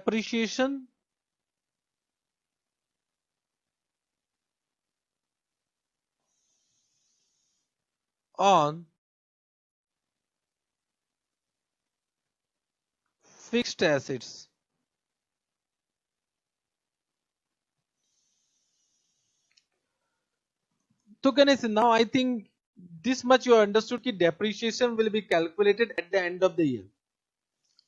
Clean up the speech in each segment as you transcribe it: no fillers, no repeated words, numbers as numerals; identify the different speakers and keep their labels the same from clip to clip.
Speaker 1: depreciation on fixed assets. So Ganesh, now I think this much you understood that depreciation will be calculated at the end of the year.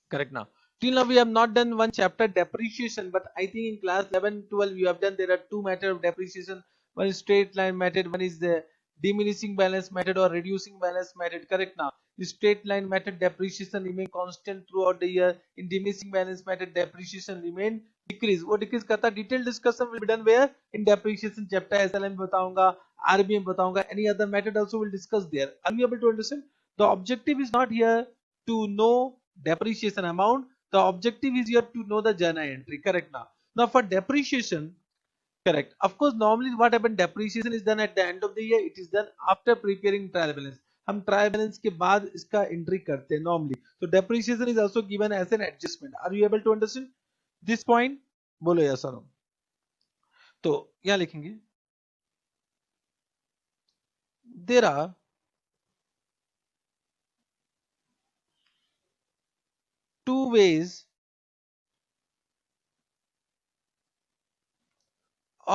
Speaker 1: Correct now. Till now we have not done one chapter depreciation, but I think in class 11, 12 you have done. There are two methods of depreciation. One is straight line method, one is the diminishing balance method or reducing balance method. Correct now. The straight line method depreciation remain constant throughout the year. In diminishing balance method depreciation remain decrease. वो decrease करता. Detailed discussion will be done where in depreciation chapter. SLM बताऊंगा, RBM बताऊंगा. Any other method also will discuss there. Are you able to understand? The objective is not here to know depreciation amount. The objective is here to know the journal entry. Correct now for depreciation, correct, of course normally what happens, depreciation is done at the end of the year. It is done after preparing trial balance. हम trial balance के बाद इसका entry करते हैं normally. तो depreciation is also given as an adjustment. Are you able to understand this point? बोलो yes और no. तो यहां लिखेंगे there are two ways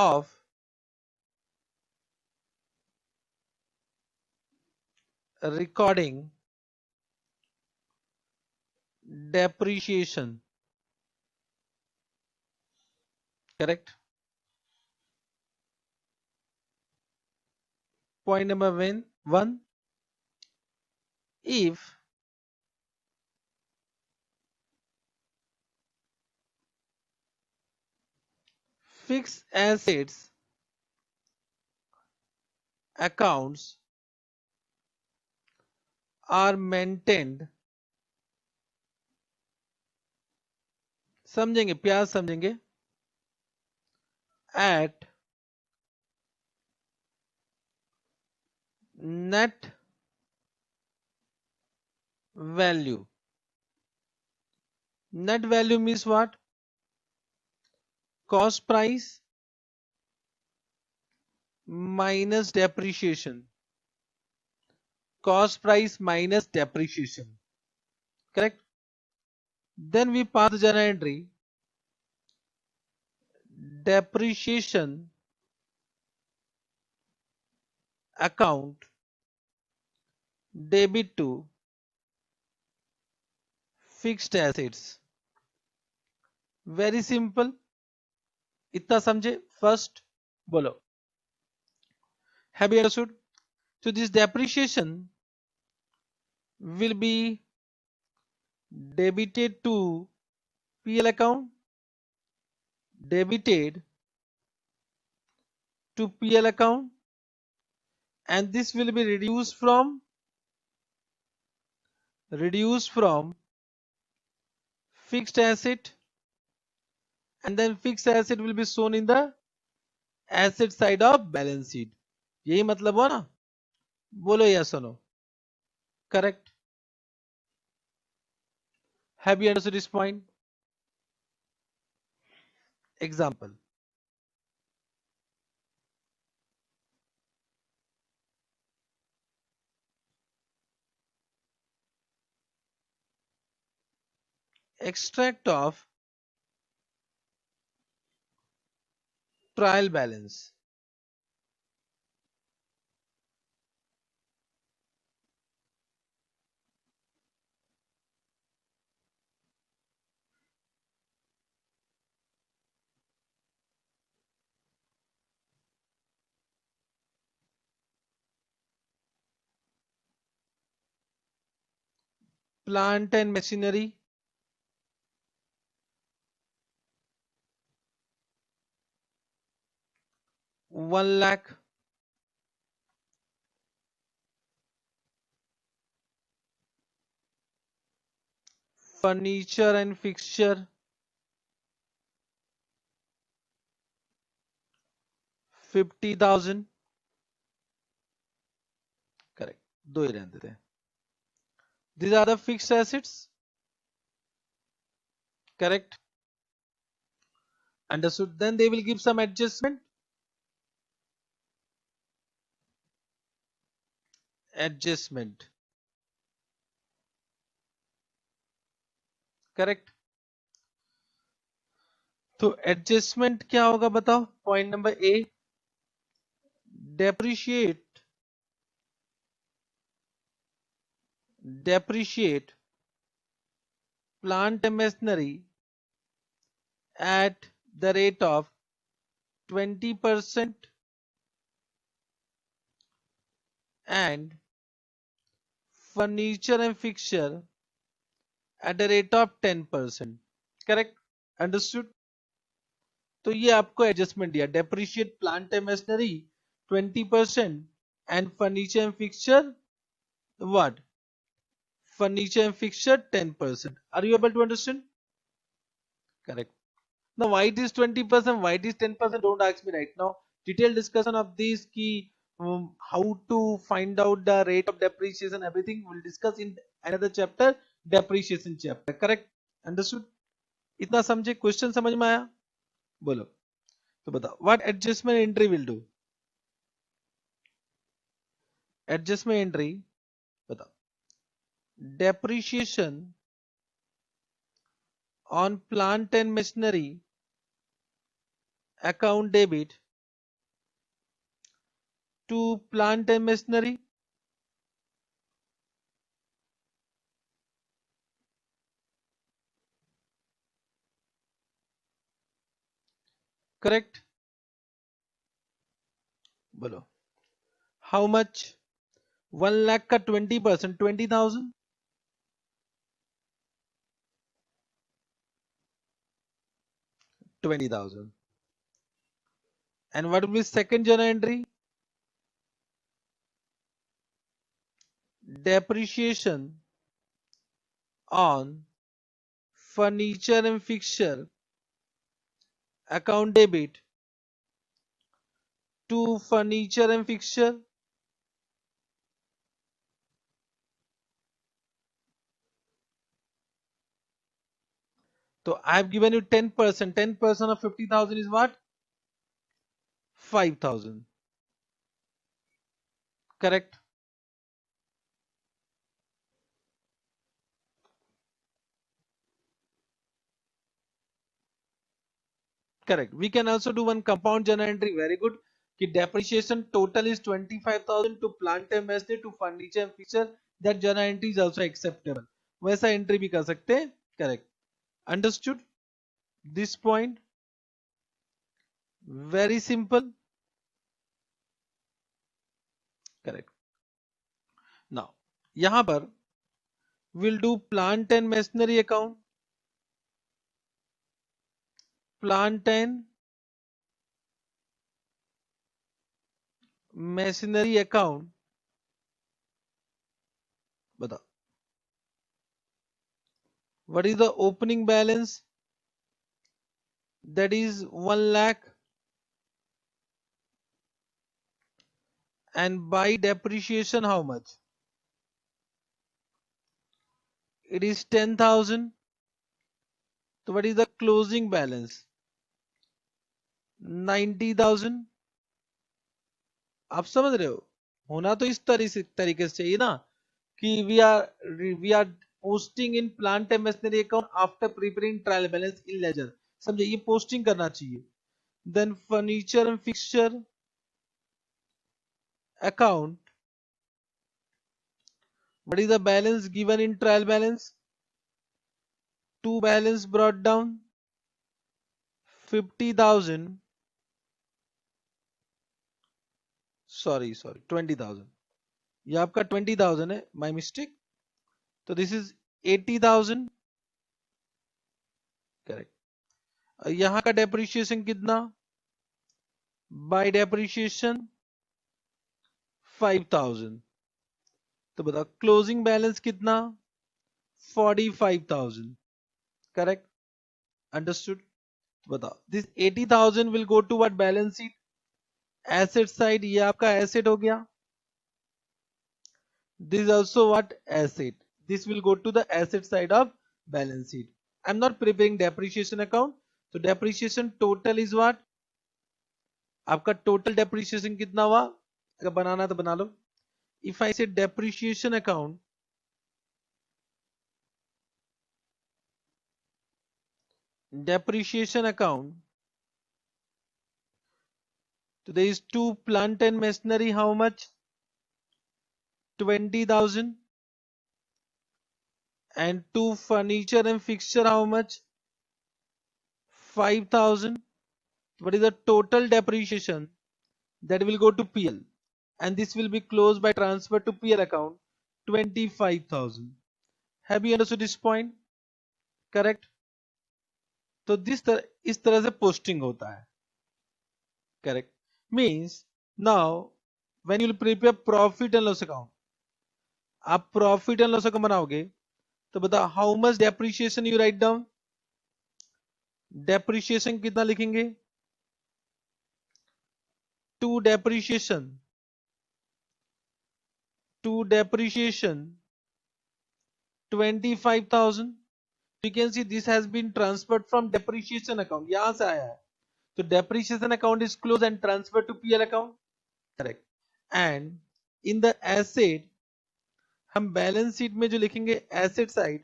Speaker 1: of recording depreciation. Correct. Point number one, if fixed assets accounts are maintained, समझेंगे प्यार समझेंगे, at net value. Net value means what? Cost price minus depreciation. Cost price minus depreciation. Correct? Then we pass the journal entry. Depreciation account debit to fixed assets. Very simple. इतना समझे? First बोलो. Have you understood? So this depreciation will be debited to PL account, debited to PL account, and this will be reduced from fixed asset, and then fixed asset will be shown in the asset side of balance sheet. यही मतलब हुआ ना? बोलो yes or no? Correct. Have you understood this point? Example. Extract of trial balance. Plant and machinery. One lakh. Furniture and fixture 50,000. Correct. दो ही रहने देते हैं. These are the fixed assets. Correct. Understood? Then they will give some adjustment. Adjustment. Correct? तो adjustment क्या होगा बताओ? Point number A, depreciate plant and machinery at the rate of 20% and furniture and fixture at the rate of 10%. Correct? Understood? तो ये आपको adjustment दिया, depreciate plant and machinery 20% and furniture and fixture what? Furniture and fixture 10%. Are you able to understand? Correct. Now why it is 20%, why it is 10%, don't ask me right now. Detailed discussion of this key, how to find out the rate of depreciation, everything we'll discuss in another chapter, depreciation chapter. Correct? Understood? इतना समझे? Question समझ में आया? बोलो तो बताओ, what adjustment entry will do? Adjustment entry बताओ, depreciation on plant and machinery account debit to plant and machinery. Correct? बोलो how much? 1 lakh का 20%, 20,000. 20,000. And what will be second journal entry? Depreciation on furniture and fixture account debit to furniture and fixture. So I have given you 10%. 10% of 50,000 is what? 5,000. Correct? Correct. We can also do one compound journal entry. Very good. कि depreciation total is 25,000 to plant and machinery to furniture and fixture. That journal entry is also acceptable. वैसा entry भी कर सकते हैं. Correct. Understood? This point? Very simple. Correct. Now, यहाँ पर we'll do plant and machinery account. Plant and machinery account. बताओ. What is the opening balance? That is 1 lakh. And by depreciation how much? It is 10,000. So what is the closing balance? 90,000. आप समझ रहे हो? होना तो इस तरीके से चाहिए ना कि we are posting in plant and machinery account after preparing trial balance in ledger. समझे? ये posting करना चाहिए. Then furniture and fixture account. What is the balance given in trial balance? To balance brought down 50,000. Sorry, 20,000. ये आपका 20,000 है, my mistake. तो this is 80,000. Correct. यहाँ का depreciation कितना? By depreciation 5,000. तो बताओ closing balance कितना? 45,000. Correct? Understood? तो बताओ this 80,000 will go to what balance sheet? Asset side. ये आपका asset हो गया. This is also what? Asset. This will go to the asset side of balance sheet. I'm not preparing depreciation account. तो depreciation total is what, आपका total depreciation कितना हुआ, अगर बनाना तो बना लो. इफ आई से depreciation account, depreciation account, so there is two plant and machinery, how much, 20,000, and two furniture and fixture, how much, 5,000. What is the total depreciation that will go to PL, and this will be closed by transfer to PL account, 25,000. Have you understood this point? Correct. तो इस तरह से posting होता है. Correct. Means now when you will prepare profit and loss account, आप profit and loss account बनाओगे तो बताओ how much depreciation you write down. Depreciation कितना लिखेंगे, to depreciation 25,000. You can see this has been transferred from depreciation account, यहां से आया है, तो depreciation account is closed and transferred to PL account. Correct. And in the asset, हम balance sheet में जो लिखेंगे asset side,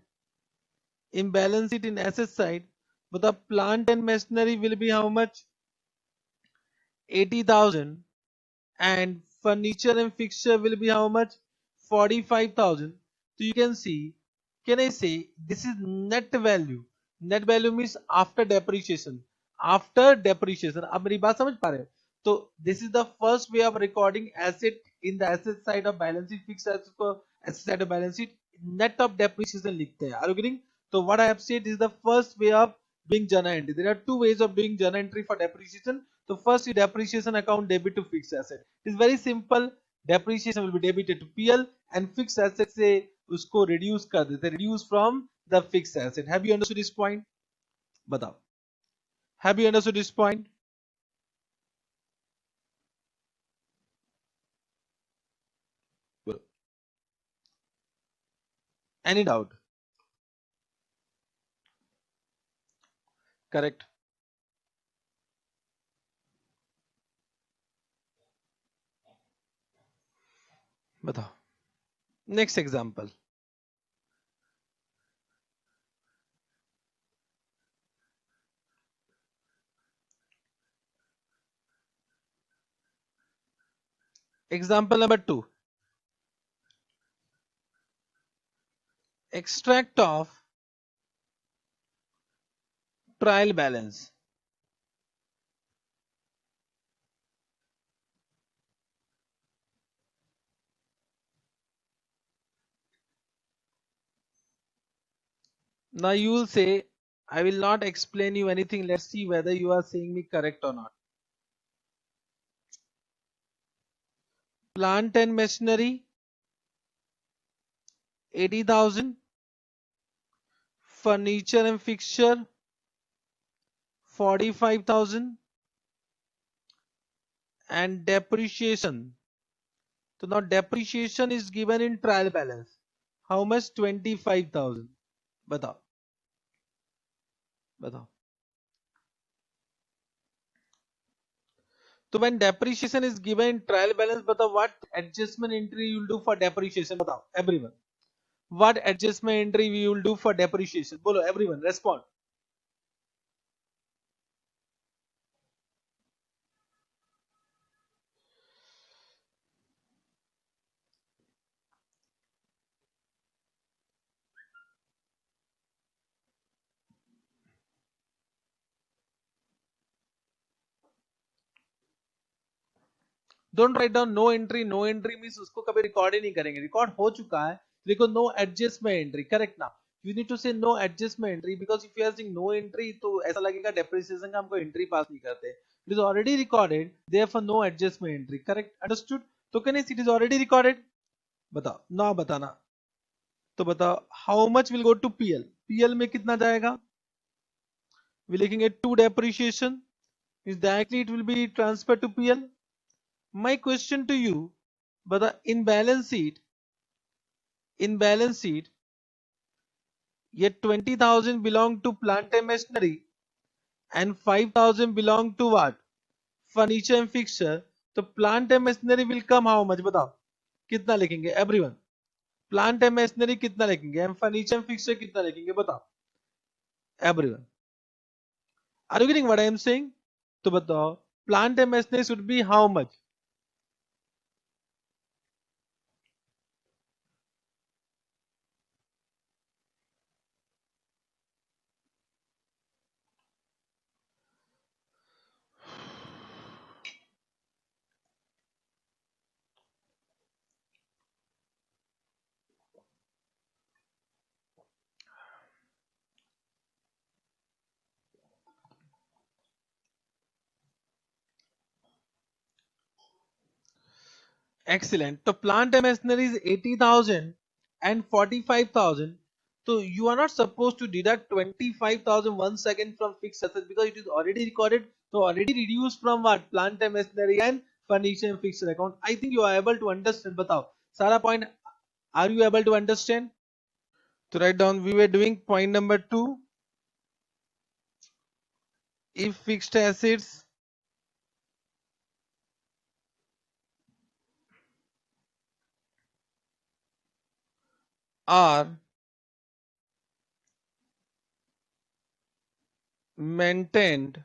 Speaker 1: in balance sheet in asset side, बताओ plant and machinery will be how much, 80,000, and furniture and fixture will be how much, 45,000. So you can see, can I say this is net value. Net value means after depreciation. After depreciation. आप मेरी बात समझ पा रहे हो? तो this is the first way of recording asset in the asset side of balance sheet. Fixed assets को asset side of balance sheet net of depreciation लिखते हैं. Are you getting? So what I have said is the first way of doing journal entry. There are two ways of doing journal entry for depreciation. So first, you depreciation account debit to fixed asset. It's very simple. Depreciation will be debited to PL and fixed asset से उसको reduce कर देते, reduce from the fixed asset. Have you understood this point? बताओ. Have you understood this point? Any doubt? Correct. बताओ. Next example. Example number 2. Extract of trial balance. Now you will say, I will not explain you anything. Let's see whether you are saying me correct or not. Plant and machinery, 80,000. Furniture and fixture, 45,000. And depreciation. So now depreciation is given in trial balance. How much? 25,000. बताओ. बताओ. So when depreciation is given in trial balance, बताओ what adjustment entry you will do for depreciation? बताओ everyone. What adjustment entry we will do for depreciation? बोलो everyone, respond. Don't write down no entry. No entry means उसको कभी record ही नहीं करेंगे. Record हो चुका है. देखो no adjustment entry. Correct ना? You need to say no adjustment entry because if you are saying no entry तो ऐसा लगेगा depreciation का हमको entry पास नहीं करते. It is already recorded. Therefore no adjustment entry. Correct? Understood? तो कहने it is already recorded. बताओ. ना बताना. तो बताओ how much will go to PL? PL में कितना जाएगा? We लिखेंगे to depreciation. Is directly it will be transferred to PL. My question to you, but in balance sheet, ये 20,000 belong to plant and machinery and 5,000 belong to what? Furniture and fixture. तो plant and machinery will come how much? बताओ कितना लिखेंगे everyone? Plant and machinery कितना लिखेंगे? and furniture and fixture कितना लिखेंगे? बताओ everyone. Are you getting what I am saying? तो बताओ plant and machinery should be how much? Excellent. So plant and machinery is 80,000 and 45,000. So you are not supposed to deduct 25,000 1 second from fixed assets because it is already recorded. So already reduced from what? Plant and machinery and furniture and fixed account. I think you are able to understand. Batao. Sara point. Are you able to understand? To write down, we were doing point number 2. If fixed assets are maintained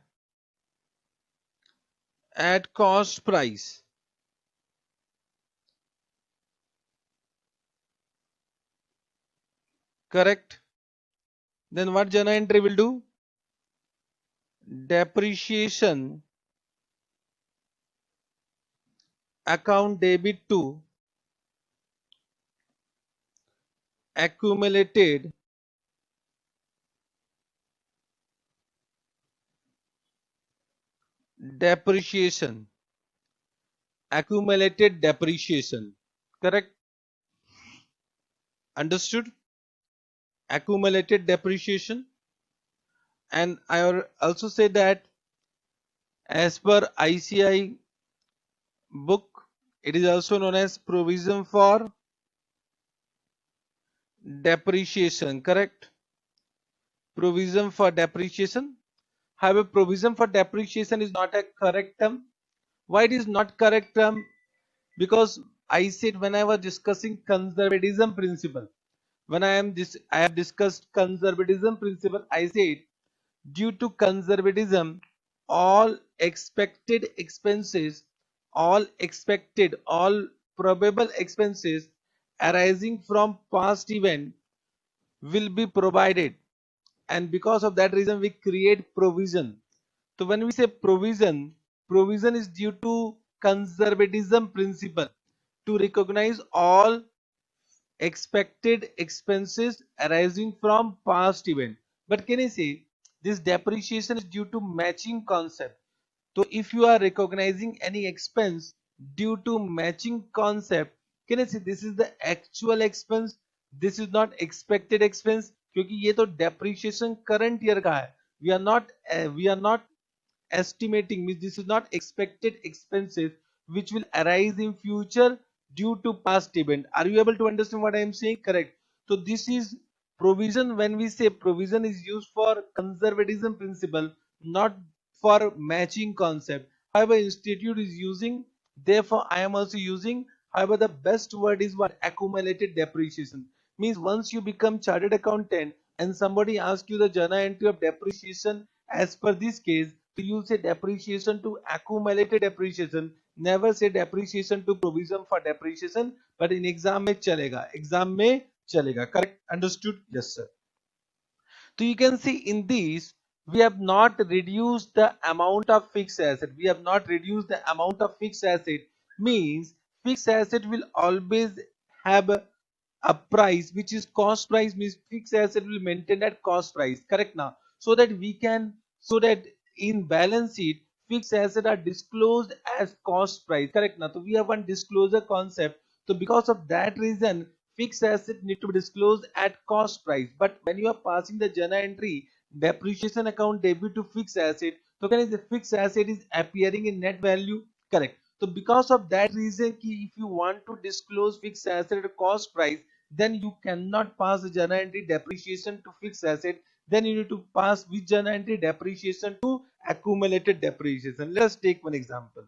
Speaker 1: at cost price, correct? Then what journal entry will do? Depreciation account debit to accumulated depreciation, accumulated depreciation, correct? Understood? Accumulated depreciation. And I also say that as per ICI book, it is also known as provision for depreciation, correct? Provision for depreciation. However, provision for depreciation is not a correct term. Why it is not correct term? Because I said when I was discussing conservatism principle, when I have discussed conservatism principle, I said due to conservatism, all expected expenses, all probable expenses arising from past event will be provided, and because of that reason we create provision. So when we say provision, provision is due to conservatism principle to recognize all expected expenses arising from past event. But can I say this depreciation is due to matching concept? So if you are recognizing any expense due to matching concept, can I say this is the actual expense, this is not expected expense, क्योंकि ये तो depreciation current year का है. We are not estimating, means this is not expected expenses which will arise in future due to past event. Are you able to understand what I am saying? Correct. So this is provision. When we say provision is used for conservatism principle, not for matching concept. However, institute is using, therefore I am also using. However, the best word is what? Accumulated depreciation. Means once you become chartered accountant and somebody asks you the journal entry of depreciation as per this case, so you say depreciation to accumulated depreciation. Never say depreciation to provision for depreciation. But in exam में चलेगा. Exam में चलेगा. Correct? Understood? Yes, sir. So you can see in these, we have not reduced the amount of fixed asset. We have not reduced the amount of fixed asset. Means fixed asset will always have a price which is cost price. Means fixed asset will maintain at cost price. Correct now. So that in balance sheet fixed asset are disclosed as cost price. Correct now. So we have one disclosure concept. So because of that reason, fixed asset need to be disclosed at cost price. But when you are passing the journal entry depreciation account debit to fixed asset, so can the fixed asset is appearing in net value? Correct. So because of that reason, if you want to disclose fixed asset at cost price, then you cannot pass the journal entry depreciation to fixed asset. then you need to pass which journal entry? Depreciation to accumulated depreciation. Let us take one example.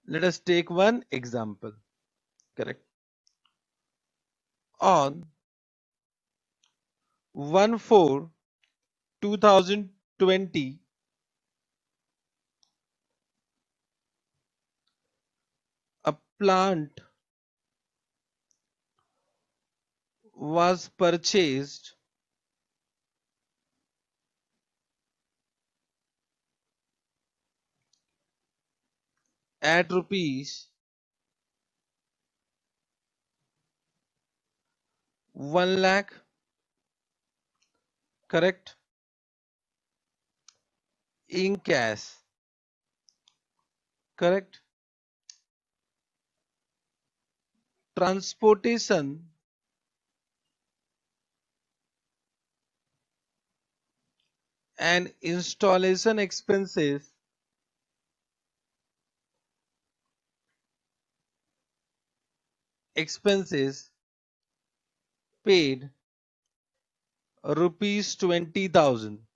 Speaker 1: Let us take one example. Correct. On 1/4/2020, a plant was purchased at rupees 1 lakh, correct, in cash, correct. Transportation and installation expenses paid rupees 20,000,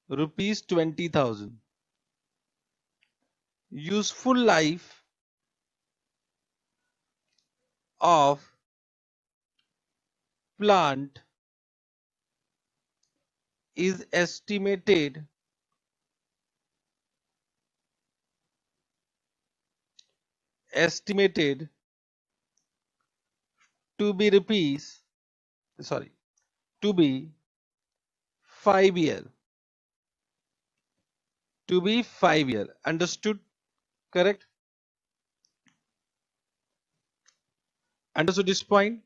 Speaker 1: rupees 20,000. Useful life of plant is estimated to be rupees, sorry, to be 5 year, to be 5 year. Understood? Correct? Understood this point?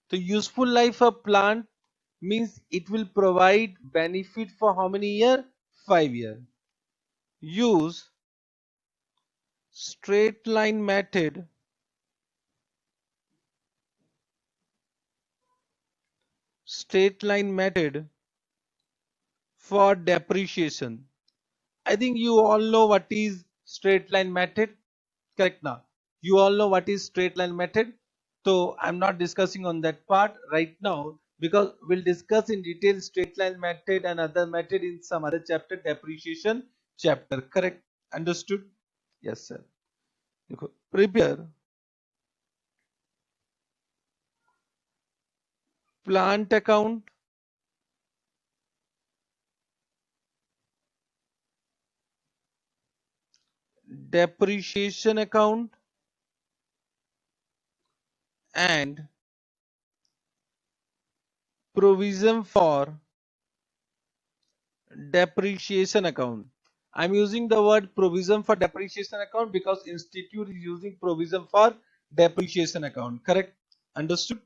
Speaker 1: The useful life of plant means it will provide benefit for how many year? 5 year. Use straight line method for depreciation. I think you all know what is straight line method. Correct now. You all know what is straight line method. So I'm not discussing on that part right now because we'll discuss in detail straight line method and other method in some other chapter, depreciation chapter. Correct? Understood? Yes, sir. Prepare plant account, depreciation account, and provision for depreciation account. I'm using the word provision for depreciation account because institute is using provision for depreciation account. Correct? Understood?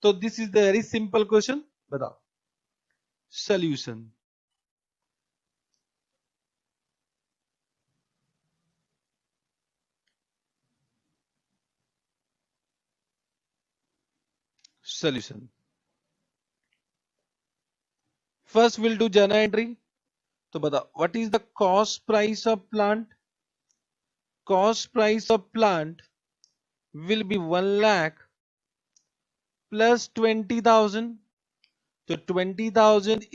Speaker 1: So this is the very simple question. Batao. Solution. Solution. First we'll do journal entry. So batao, what is the cost price of plant? Cost price of plant will be 1 lakh plus 20,000. So 20,000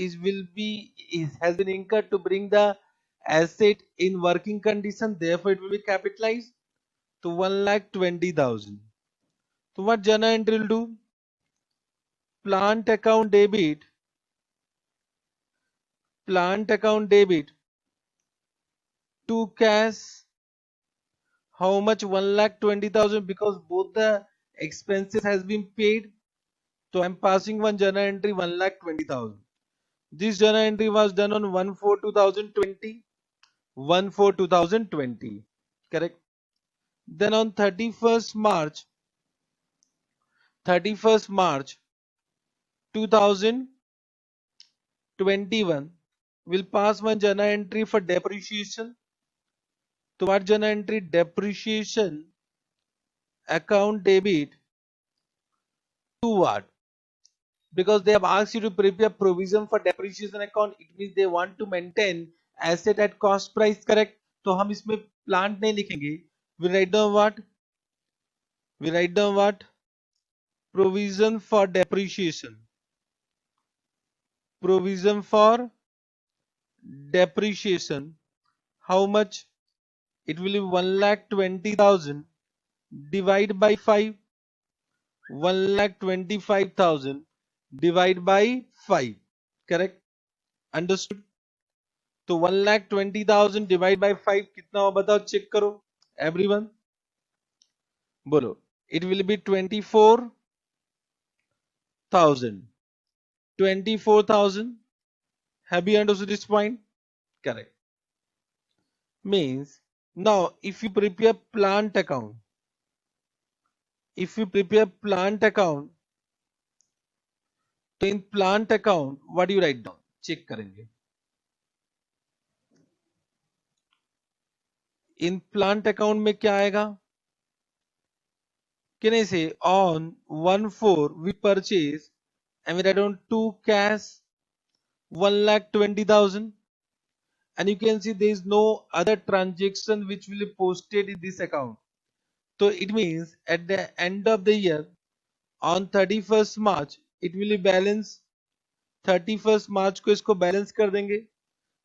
Speaker 1: has been incurred to bring the asset in working condition. Therefore, it will be capitalized. So 1,20,000. So what journal entry will do? Plant account debit to cash. How much? 1,20,000 because both the expenses has been paid. So I'm passing one journal entry 1,20,000. This journal entry was done on 1/4/2020. 1/4/2020. Correct. Then on 31st March 2021, we'll pass one journal entry for depreciation. So what journal entry? Depreciation account debit to what? Because they have asked you to prepare provision for depreciation account. It means they want to maintain asset at cost price. Correct. तो हम इसमें plant नहीं लिखेंगे. We write down what? We write down what? Provision for depreciation. provision for depreciation, how much? It will be 1,20,000 divide by 5. 1,25,000 divide by 5. Correct? Understood? तो 1,20,000 divide by 5 कितना हो बताओ, check करो एवरीवन, बोलो. It will be 24,000. 24,000. Have you understood this point? Correct. Means now if you prepare plant account, तो in plant account what you write down, check करेंगे. In plant account में क्या आएगा? Can I say on 1/4 we purchase and we write down to cash 1,20,000, and you can see there is no other transaction which will be posted in this account. So it means at the end of the year on 31st March it will be balance. 31st March को इसको balance कर देंगे,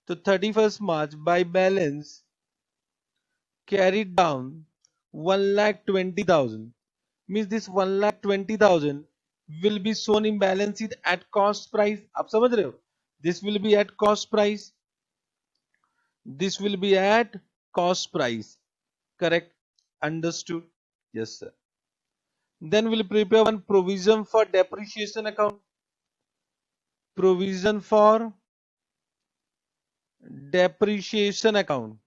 Speaker 1: तो 31st March by balance carried down 1,20,000 means this 1,20,000 will be shown in balance sheet at cost price. आप समझ रहे हो? This will be at cost price. This will be at cost price. Correct? Understood? Yes, sir. Then we'll prepare one provision for depreciation account. Provision for depreciation account.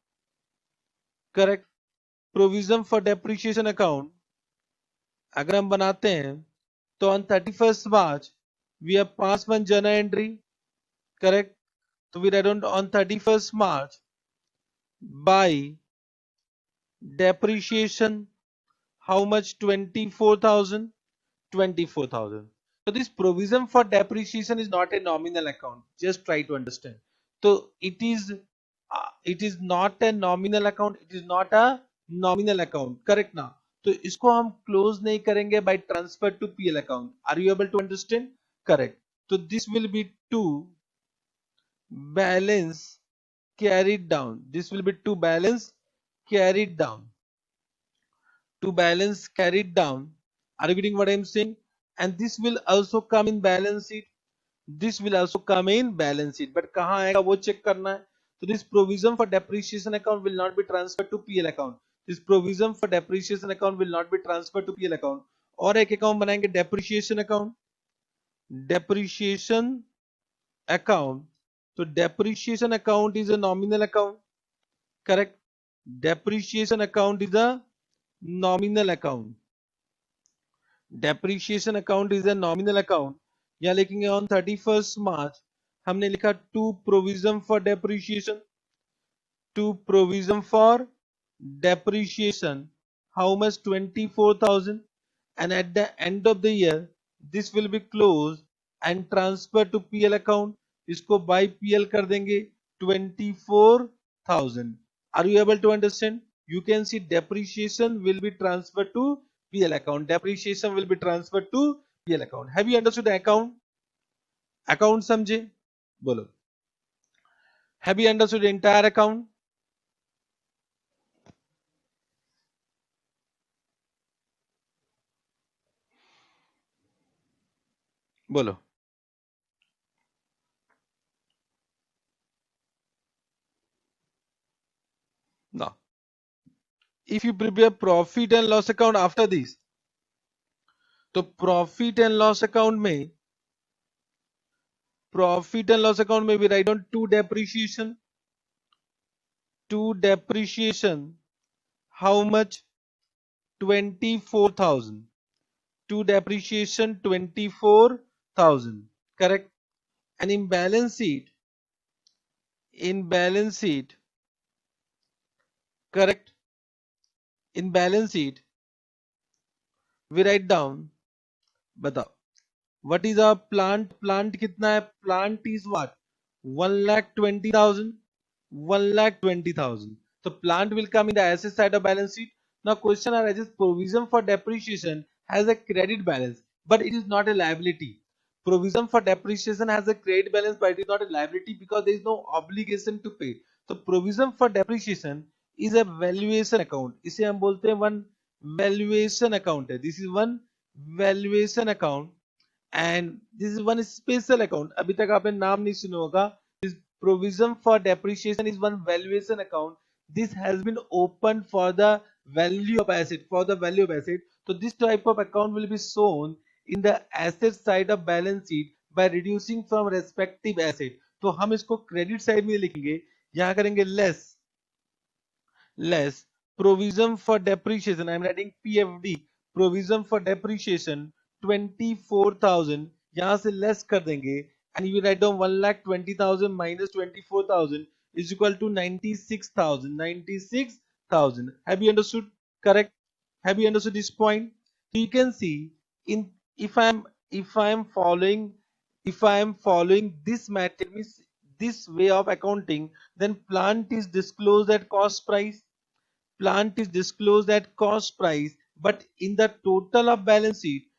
Speaker 1: Correct? Provision for depreciation account अगर हम बनाते हैं तो on 31st March we have 5 month journal entry. Correct? So we write on 31st March by depreciation how much? 24,000. 24,000. So this provision for depreciation is not a nominal account. Just try to understand. So it is not a nominal account. It is not a nominal account. Correct now. तो इसको हम close नहीं करेंगे by transfer to PL account. Are you able to understand? Correct. So this will be to balance carried down. This will be to balance carried down. To balance carried down. Are you getting what I am saying? And this will also come in balance sheet. This will also come in balance sheet. But कहाँ आएगा वो check करना है. So this provision for depreciation account will not be transferred to PL account. This provision for depreciation account will not be transferred to PL account. और एक account बनाएंगे depreciation account. Depreciation account. So depreciation account is a nominal account. Correct? Depreciation account is a nominal account. Depreciation account is a nominal account. यहाँ लिखेंगे on 31st March हमने लिखा to provision for depreciation. To provision for depreciation how much? 24,000. And at the end of the year this will be closed and transferred to PL account. इसको by PL कर देंगे 24,000. Are you able to understand? You can see depreciation will be transferred to PL account. Depreciation will be transferred to PL account. Have you understood the account? Account समझे? बोलो. Have you understood the entire account? बोलो. Now, if you prepare profit and loss account after this, तो profit and loss account में we write down to depreciation. To depreciation how much? 24,000. To depreciation 24,000. Correct? And in balance sheet, correct? In balance sheet we write down, बताओ, what is our plant? Plant कितना है? Plant is what? 1,20,000. 1,20,000. So plant will come in the asset side of balance sheet. Now question arises, provision for depreciation has a credit balance, but it is not a liability. Provision for depreciation has a credit balance but it is not a liability because there is no obligation to pay. So provision for depreciation is a valuation account. इसे हम बोलते हैं one valuation account है. This is one valuation account and this is one special account. अभी तक आपने नाम नहीं सुना होगा. This provision for depreciation is one valuation account. This has been opened for the value of asset. For the value of asset. So this type of account will be shown in the asset side of balance sheet by reducing from respective asset. तो हम इसको credit side में लिखेंगे. यहाँ करेंगे less provision for depreciation. I am writing PFD. Provision for depreciation 24,000. यहाँ से less कर देंगे and you write down 1,20,000 minus 24,000 is equal to 96,000. 96,000. Have you understood? Correct? Have you understood this point? So you can see in if I am following this method, means this way of accounting, then plant is disclosed at cost price. Plant is disclosed at cost price, but in the total of balance sheet,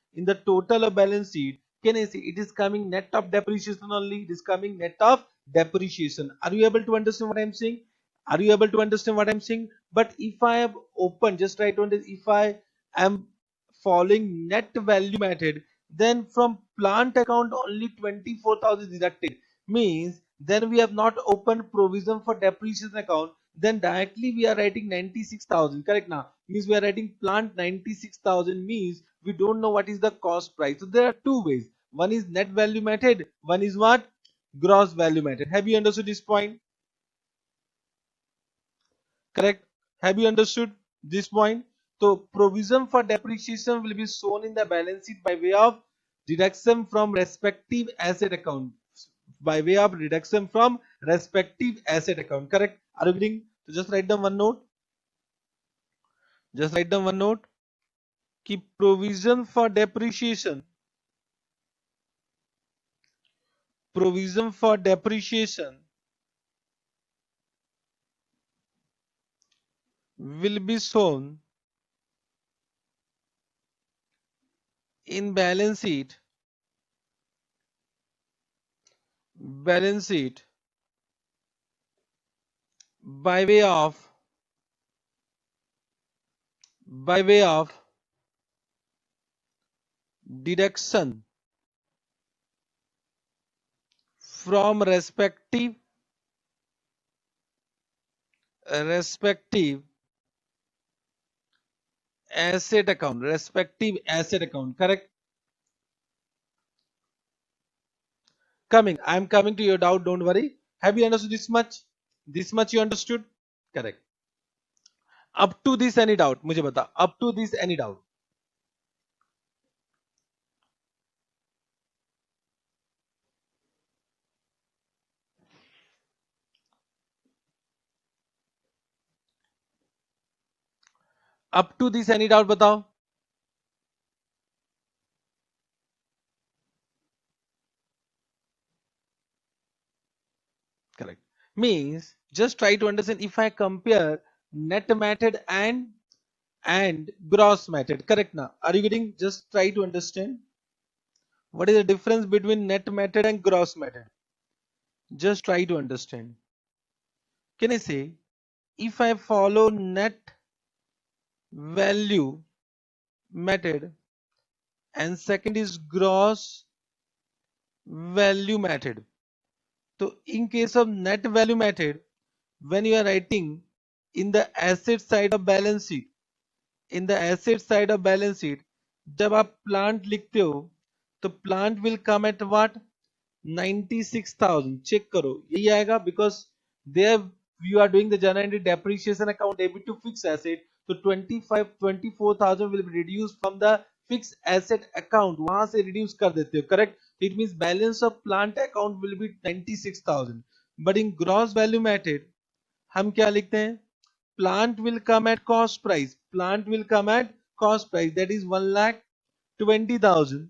Speaker 1: can I say it is coming net of depreciation only? It is coming net of depreciation. Are you able to understand what I am saying? Are you able to understand what I am saying? But if I have opened, just try to understand, if I am following net value method, then from plant account only 24,000 deducted. Means then we have not opened provision for depreciation account, then directly we are writing 96,000. Correct now? Means we are writing plant 96,000 means we don't know what is the cost price. So there are two ways. One is net value method. One is what? Gross value method. Have you understood this point? Correct? Have you understood this point? So provision for depreciation will be shown in the balance sheet by way of deduction from respective asset account. By way of reduction from respective asset account. Correct? Are you getting? So just write down one note. Just write down one note. Keep provision for depreciation. Provision for depreciation will be shown in balance sheet by way of deduction from respective asset account. Correct? I am coming to your doubt, don't worry. Have you understood this much? This much you understood? Correct. Up to this any doubt? मुझे बता. Up to this any doubt? Up to this any doubt बताओ. Correct. Means just try to understand if I compare net method and gross method. Correct now? Are you getting? Just try to understand what is the difference between net method and gross method. Just try to understand. Can I say if I follow net value method and second is gross value method. So in case of net value method, when you are writing in the asset side of balance sheet, जब आप plant लिखते हो तो plant will come at what? 96,000. Check करो यही आएगा because there you are doing the general entry depreciation account debit to fixed asset. So 24,000 will be reduced from the fixed asset account. वहां से reduce कर देते हो. Correct? It means balance of plant account will be 96,000. But in gross value method हम क्या लिखते हैं? Plant will come at cost price. That is 1,20,000.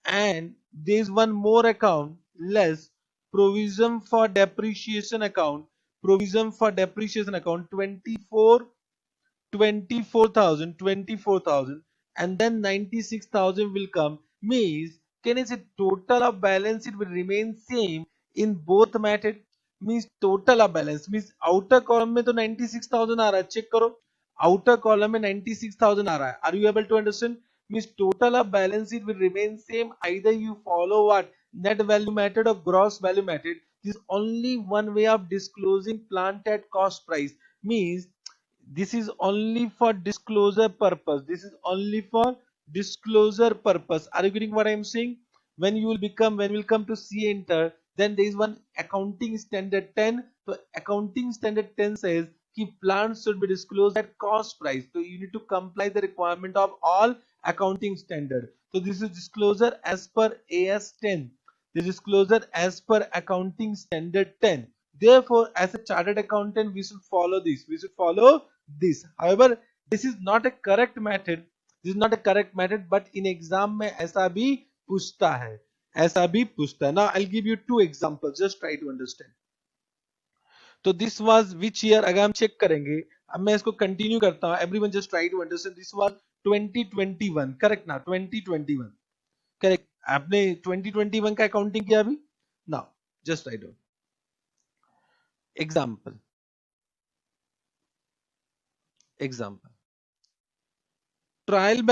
Speaker 1: And there is one more account less provision for depreciation account. 24,000 and then 96,000 will come. Means can I say total of balance sheet will remain same in both method? Means total of balance means outer column में तो 96,000 आ रहा है, check करो outer column में 96,000 आ रहा है. Are you able to understand? Means total of balance sheet will remain same either you follow what net value method or gross value method. This is only one way of disclosing plant at cost price. Means this is only for disclosure purpose. This is only for disclosure purpose. Are you getting what I am saying? When you will become, when we will come to C enter, then there is one accounting standard 10. So accounting standard 10 says कि plants should be disclosed at cost price. So you need to comply the requirement of all accounting standard. So this is disclosure as per AS 10. The disclosure as per accounting standard 10. Therefore, as a chartered accountant, we should follow this. We should follow this. However, this is not a correct method. This is not a correct method, but in exam में ऐसा भी पूछता है. ऐसा भी पूछता है. Now I'll give you two examples. Just try to understand. तो this was which year? अगर हम चेक करेंगे, अब मैं इसको कंटिन्यू करता हूँ. Everyone just try to understand. This was 2021. Correct ना? 2021. Correct. आपने 2021 का अकाउंटिंग किया अभी? Now just write down. Example. Trial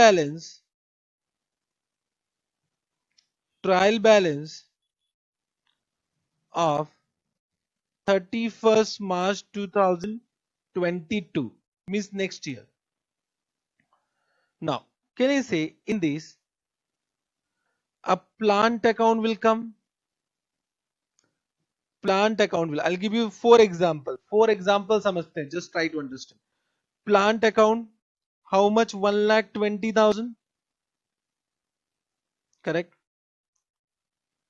Speaker 1: balance of 31st March 2022 means next year. Now, can I say in this a plant account will come? Plant account will. I'll give you four examples. Four examples समझते हैं. Just try to understand. Plant account, how much? 1,20,000. Correct.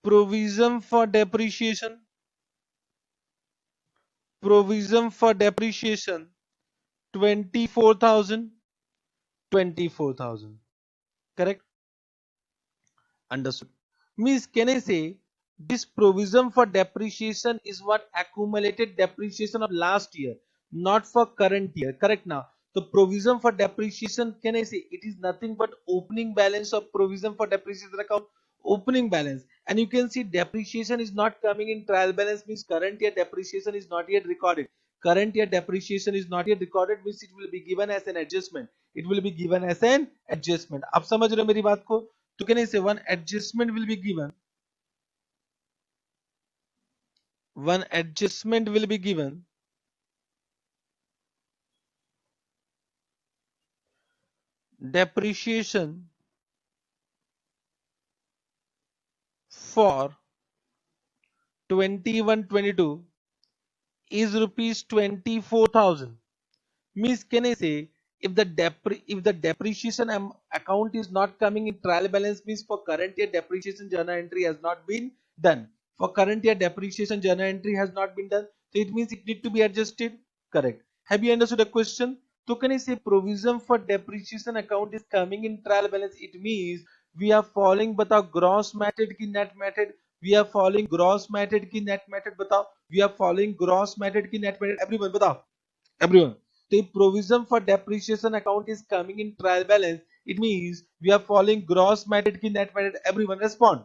Speaker 1: Provision for depreciation. 24,000. Correct. Understood. Means can I say this provision for depreciation is what accumulated depreciation of last year, not for current year. Correct now. The provision for depreciation, can I say it is nothing but opening balance of provision for depreciation account, opening balance. And you can see depreciation is not coming in trial balance, means current year depreciation is not yet recorded. Current year depreciation is not yet recorded, means it will be given as an adjustment. It will be given as an adjustment. आप समझ रहे हो मेरी बात को? तो can I say one adjustment will be given. One adjustment will be given depreciation for 21-22 is rupees 24,000. Means can I say if the depreciation account is not coming in trial balance, means for current year depreciation journal entry has not been done. For current year depreciation journal entry has not been done, so it means it need to be adjusted. Correct. Have you understood the question? So can I say provision for depreciation account is coming in trial balance? It means we are following बताओ gross method की net method. We are following gross method की net method बताओ. We are following gross method की net method. Everyone बताओ. Everyone. The provision for depreciation account is coming in trial balance. It means we are following gross method की net method. Everyone respond.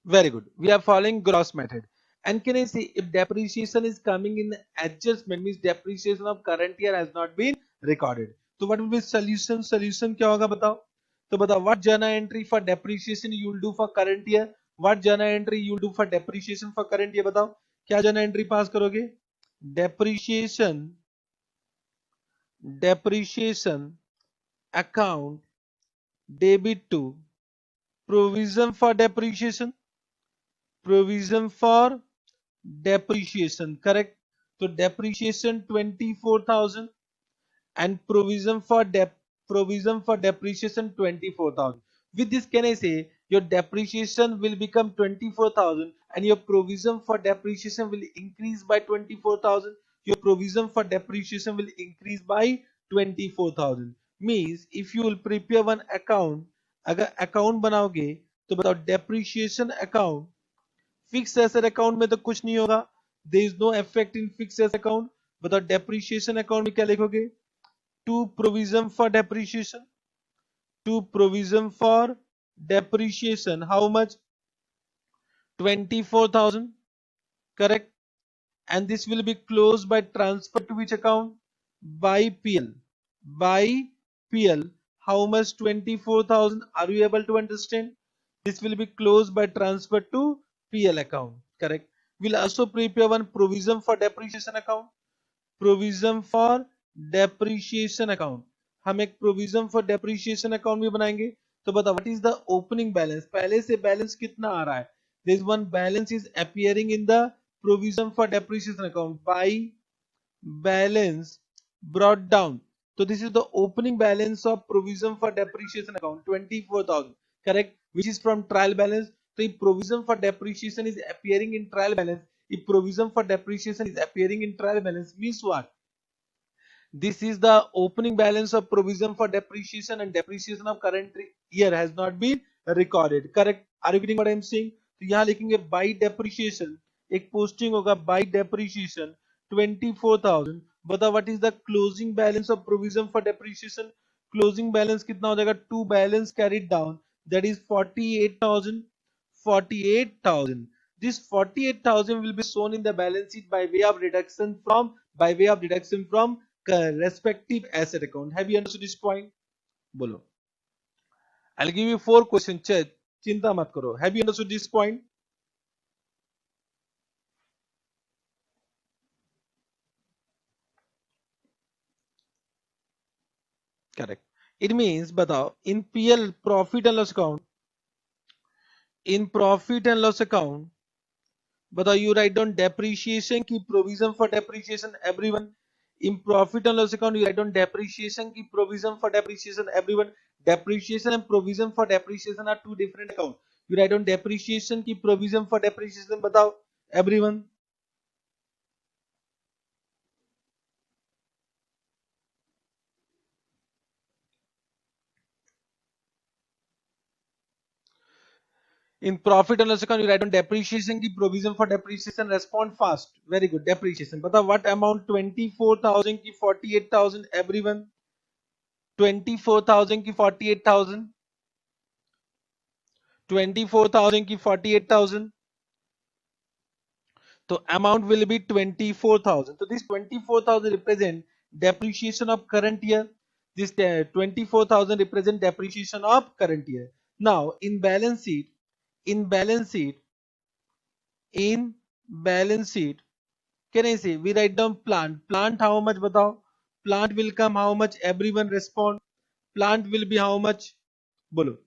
Speaker 1: Very good. We are following gross method. And can I say if depreciation is coming in adjustment, means depreciation of current year has not been recorded. So what will be solution? Solution क्या होगा बताओ? तो बताओ what journal entry for depreciation you will do for current year? What journal entry you will do for depreciation for current year? बताओ क्या journal entry पास करोगे? Depreciation account debit to provision for depreciation. Provision for depreciation. Correct. So depreciation 24,000 and provision for depreciation 24,000. With this can I say your depreciation will become 24,000 and your provision for depreciation will increase by 24,000. Your provision for depreciation will increase by 24,000. Means if you will prepare one account अगर account बनाओगे तो बताओ depreciation account, fix asset account में तो कुछ नहीं होगा, there is no effect in fix asset account. बताओ डेप्रिशिएशन अकाउंट में क्या लिखोगे, to provision for depreciation, to provision for depreciation how much, 24,000, correct, and this will be closed by transfer to which account, by PL, by PL, how much, 24,000, are you able to understand? This will be closed by transfer to PL account, correct. We'll also prepare one provision for depreciation account, provision for depreciation account, हम एक provision for depreciation account भी बनाएंगे। तो बताओ what is the opening balance, पहले से balance कितना आ रहा है, there is one balance is appearing in the provision for depreciation account by balance brought down, so this is the opening balance of provision for depreciation account 24,000, correct, which is from trial balance. So if provision for depreciation is appearing in trial balance, if provision for depreciation is appearing in trial balance means what, this is the opening balance of provision for depreciation, and depreciation of current year has not been recorded, correct, are you getting what I am saying? तो यहाँ लिखेंगे by depreciation, एक posting होगा by depreciation 24,000, बताओ what is the closing balance of provision for depreciation, closing balance कितना हो जाएगा, two balance carried down, that is 48,000, 48,000, this 48,000 will be shown in the balance sheet by way of reduction from, by way of deduction from respective asset account. Have you understood this point? बोलो, I'll give you 4 questions, चिंता मत करो, have you understood this point? Correct, it means बताओ in PL, profit and loss account, in profit and loss account बताओ you write down depreciation की provision for depreciation everyone, in profit and loss account you write down depreciation की provision for depreciation everyone, depreciation and provision for depreciation are two different accounts, you write down depreciation की provision for depreciation बताओ everyone, in profit and loss account you write down depreciation की provision for depreciation, respond fast, very good, depreciation बताओ what amount, 24,000 की 48,000 everyone, 24,000 की 48,000, 24,000 की 48,000, तो amount will be 24,000, so this 24,000 represent depreciation of current year, this 24,000 represent depreciation of current year. Now in balance sheet, in balance sheet, in balance sheet, can I say we write down plant, plant how much batao, plant will come how much, everyone respond, plant will be how much, bolo,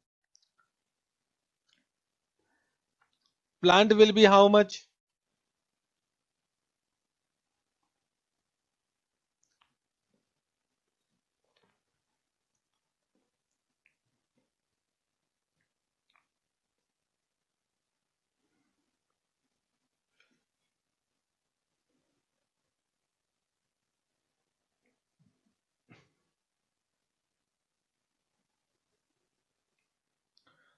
Speaker 1: plant will be how much,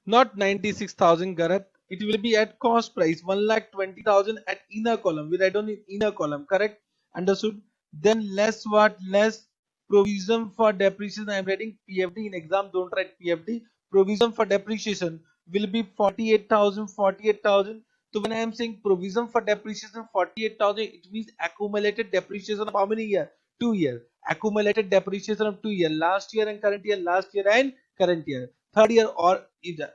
Speaker 1: not 96,000 Garat, it will be at cost price 1,20,000 at inner column, we write down in inner column, correct, understood, then less what, less provision for depreciation, I am writing PFD in exam, don't write PFD, provision for depreciation will be 48,000, 48,000. So when I am saying provision for depreciation 48,000, it means accumulated depreciation of how many year, 2 year, accumulated depreciation of 2 year, last year and current year, last year and current year, third year, or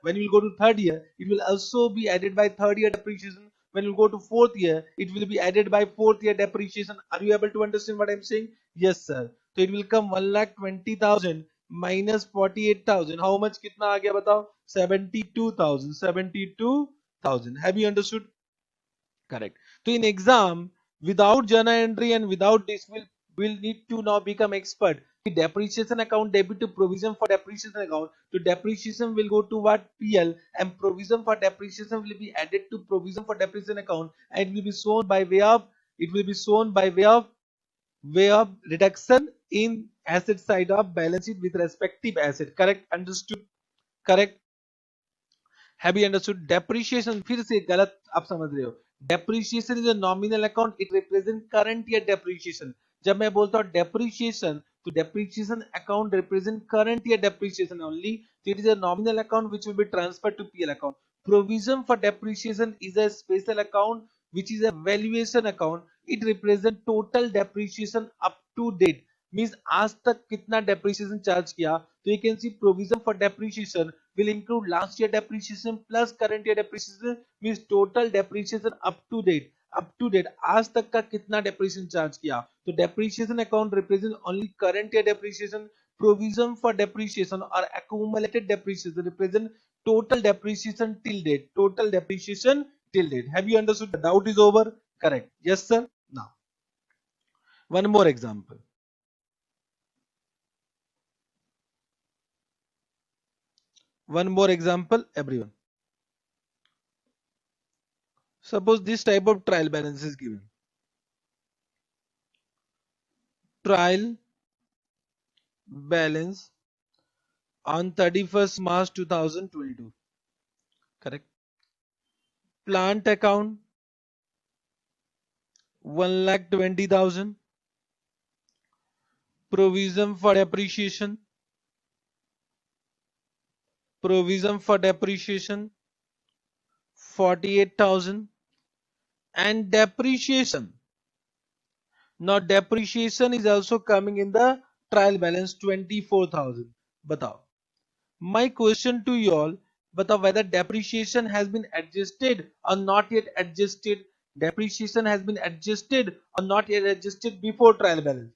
Speaker 1: when you will go to third year it will also be added by third year depreciation, when you go to fourth year it will be added by fourth year depreciation, are you able to understand what I'm saying? Yes sir, so it will come 1,20,000 minus 48,000, how much कितना आ गया बताओ, 72,000, 72,000, have you understood? Correct. So in exam, without journal entry and without this, will need to now become expert. The depreciation account debit to provision for depreciation account. So depreciation will go to what, PL, and provision for depreciation will be added to provision for depreciation account, and it will be shown by way of, it will be shown by way of reduction in asset side of balance sheet with respective asset. Correct? Understood? Correct. Have you understood? Depreciation फिर से गलत आप समझ रहे हो. Depreciation is a nominal account, it represent current year depreciation. जब मैं बोलता हूँ डेप्रिशिएशन, तो depreciation account represent current year depreciation only. So it is a nominal account which will be transferred to PL account. Provision for depreciation is a special account which is a valuation account. It represents total depreciation up to date. Means आज तक कितना depreciation charge किया. So you can see provision for depreciation will include last year depreciation plus current year depreciation, means total depreciation up to date. Up to date आज तक का कितना depreciation charge किया. तो depreciation account represent only current year depreciation. Provision for depreciation और accumulated depreciation represent total depreciation till date. Total depreciation till date. Have you understood? The doubt is over. Correct. Yes sir. Now one more example. One more example everyone. Suppose this type of trial balance is given. Trial balance on 31st March 2022. Correct. Plant account 1,20,000. Provision for depreciation. Provision for depreciation 48,000. And depreciation. Now depreciation is also coming in the trial balance 24,000. बताओ. My question to you all, बताओ whether depreciation has been adjusted or not yet adjusted. Depreciation has been adjusted or not yet adjusted before trial balance.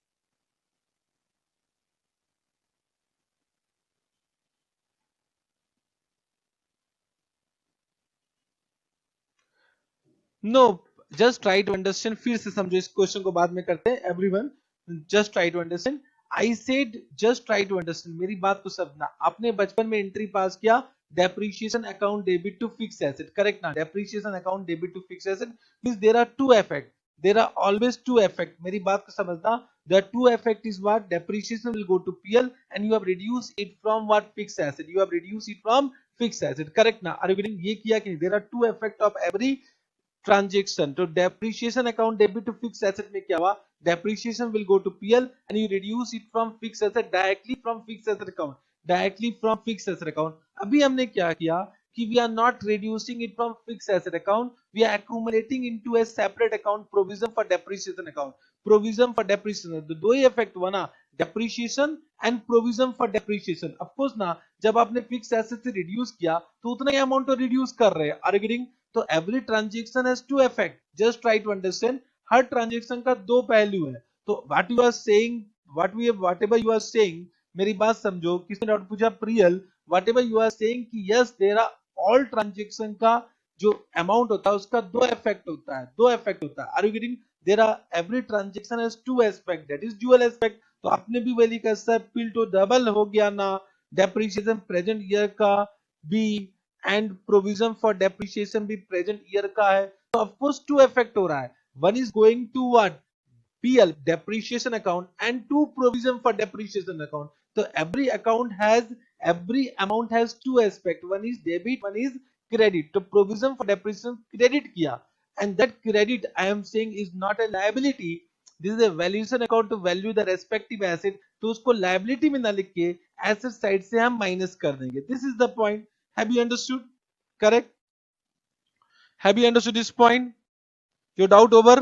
Speaker 1: No, just try to understand. फिर से समझो इस question को, बाद में करते हैं. Everyone just try to understand. I said just try to understand. मेरी बात को समझना. आपने बचपन में एंट्री पास किया depreciation account debit to fixed asset. Correct ना? Depreciation account debit to fixed asset means there are two effects. There are always two effects. मेरी बात को समझना. The two effect is what? Depreciation will go to PL and you have reduced it from what? Fixed asset. You have reduced it from fixed asset. Correct ना? Are you getting? ये किया कि there are two effect of every transaction. तो depreciation account debit to fix asset में क्या हुआ? Depreciation will go to PL and you reduce it from fix asset directly from fix asset account. Directly from fix asset account. अभी हमने क्या किया कि we are not reducing it from fix asset account, we are accumulating into a separate account, provision for depreciation account. Provision for depreciation, तो दो ही effect हुआ ना, depreciation and provision for depreciation. Of course ना, जब आपने fix asset से reduce किया तो उतना ही अमाउंट तो रिड्यूस कर रहे हैं. Are you getting? तो every transaction has two effect. Just try to understand. हर ट्रांजेक्शन का दो पहलू है. तो what you are saying, whatever you are saying, मेरी बात समझो. किसी ने डाउट पूछा Priyal, whatever you are saying कि yes there are all transaction का जो अमाउंट होता है उसका दो इफेक्ट होता है. दो इफेक्ट होता है. Are you getting? There are every transaction has two aspect, that is dual aspect. तो आपने भी वही लिखा सर, पिल तो डबल हो गया ना. डेप्रिसिएशन प्रेजेंट ईयर का भी एंड प्रोविजन फॉर डेप्रिसिएशन भी प्रेजेंट ईयर का है. तो ऑफ कोर्स टू इफेक्ट हो रहा है. One is going to what? PL depreciation account and two provision for depreciation account. So every amount has two aspect. One is debit, one is credit. तो provision for depreciation credit किया, and that credit I am saying is not a liability. This is a valuation account to value the respective asset. तो उसको liability में ना लिख के asset side से हम minus कर देंगे. This is the point. Have you understood? Correct? Have you understood this point? Your doubt over?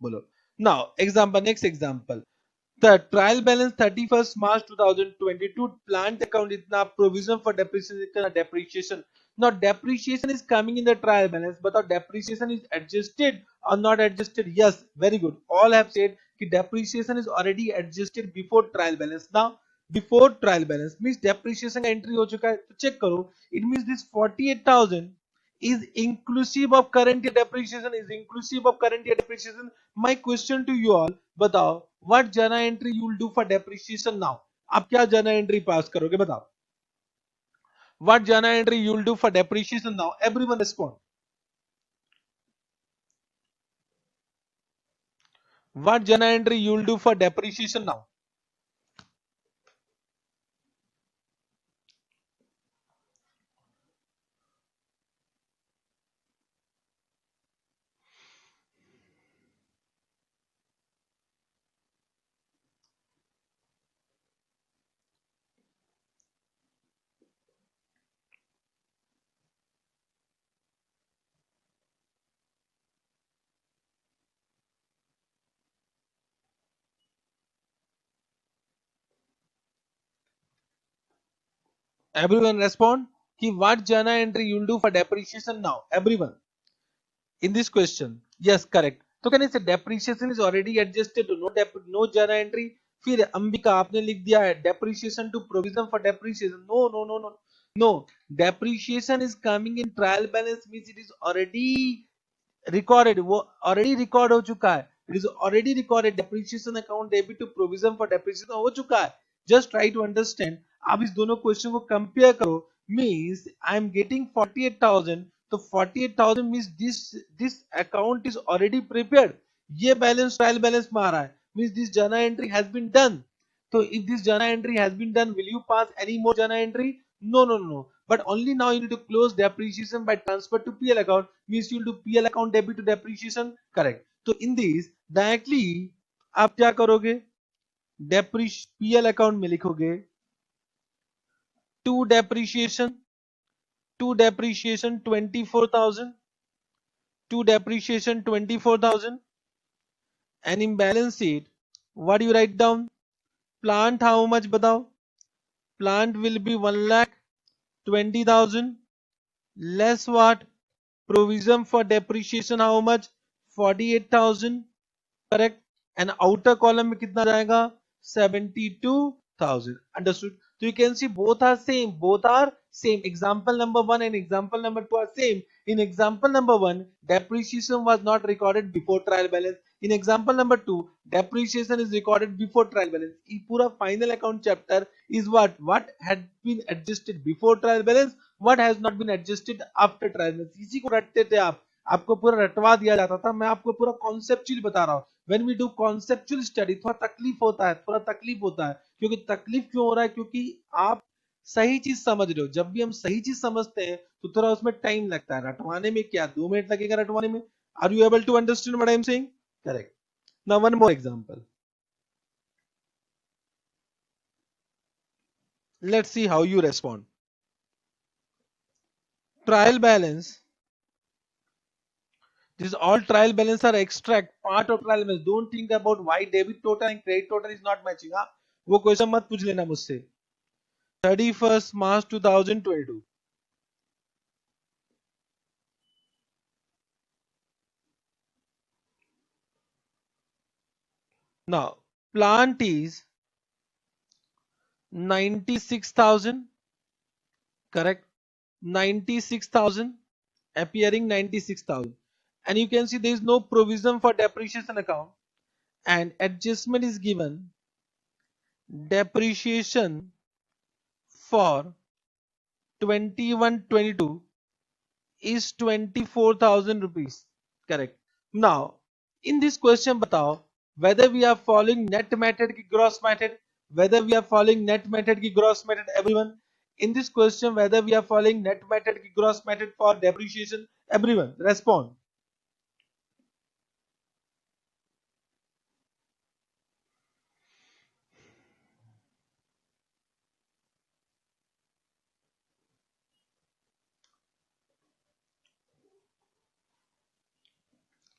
Speaker 1: बोलो. Now, example, next example. The trial balance 31st March 2022 plant account itna provision for depreciation. Now, depreciation is coming in the trial balance, but the depreciation is adjusted or not adjusted? Yes, very good. All have said that depreciation is already adjusted before trial balance. Now, before trial balance means depreciation का entry हो चुका है. तो check करो. It means this 48,000 is inclusive of current year depreciation, is inclusive of current year depreciation. My question to you all, बताओ what journal entry you will do for depreciation now? आप क्या journal entry पास करोगे? बताओ. What journal entry you will do for depreciation now? Everyone respond. What journal entry you will do for depreciation now? Everyone respond कि what journal entry you'll do for depreciation now? Everyone in this question. Yes, correct. तो कहने से depreciation is already adjusted to no journal entry. फिर अंबिका आपने लिख दिया है depreciation to provision for depreciation. No. Depreciation is coming in trial balance means it is already recorded. वो already record हो चुका है. It is already recorded. Depreciation account debit to provision for depreciation हो चुका है. Just try to understand. आप इस दोनों क्वेश्चन को कंपेयर करो. Means I am getting 48,000. तो 48,000 means this account is already prepared. ये बैलेंस ट्रायल बैलेंस में आ रहा है. Means this journal entry has been done. So if this journal entry has been done, will you pass any more journal entry? No. But only now you need to close depreciation by transfer to PL account. Means you will do PL account debit to depreciation. Correct. So in this directly आप क्या करोगे? PL account में लिखोगे to depreciation 24,000 to depreciation 24,000 and in balance sheet what do you write down? Plant how much बताओ? Plant will be 1,20,000 less what? Provision for depreciation how much? 48,000. Correct. And outer column में कितना जाएगा? 72,000. Understood? So you can see both are same. Example number 1 and example number 2 are same. In example number 1, depreciation was not recorded before trial balance. In example number 2, depreciation is recorded before trial balance. ये पूरा final account chapter is what had been adjusted before trial balance, what has not been adjusted after trial balance. इसी को रटते थे आप. आपको पूरा रटवा दिया जाता था. मैं आपको पूरा कॉन्सेप्चुअली बता रहा हूँ. When we do conceptual study थोड़ा तकलीफ होता है क्योंकि तकलीफ क्यों हो रहा है? क्योंकि आप सही चीज समझ रहे हो. जब भी हम सही चीज समझते हैं तो थोड़ा उसमें टाइम लगता है. रटवाने में क्या 2 मिनट लगेगा रटवाने में? Are you able to understand what I am saying? Correct. Now one more example. Let's see how you respond. Trial balance. This all trial balance are extract part of trial balance. Don't think about why debit total and credit total is not matching. हाँ, वो question मत पूछ लेना मुझसे. 31st March 2022. Now plant is 96,000. Correct. 96,000 appearing 96,000 and you can see there is no provision for depreciation account and adjustment is given. Depreciation for 21-22 is 24,000 rupees. Correct. Now in this question बताओ whether we are following net method ki gross method. Whether we are following net method ki gross method. Everyone in this question whether we are following net method ki gross method for depreciation. Everyone respond.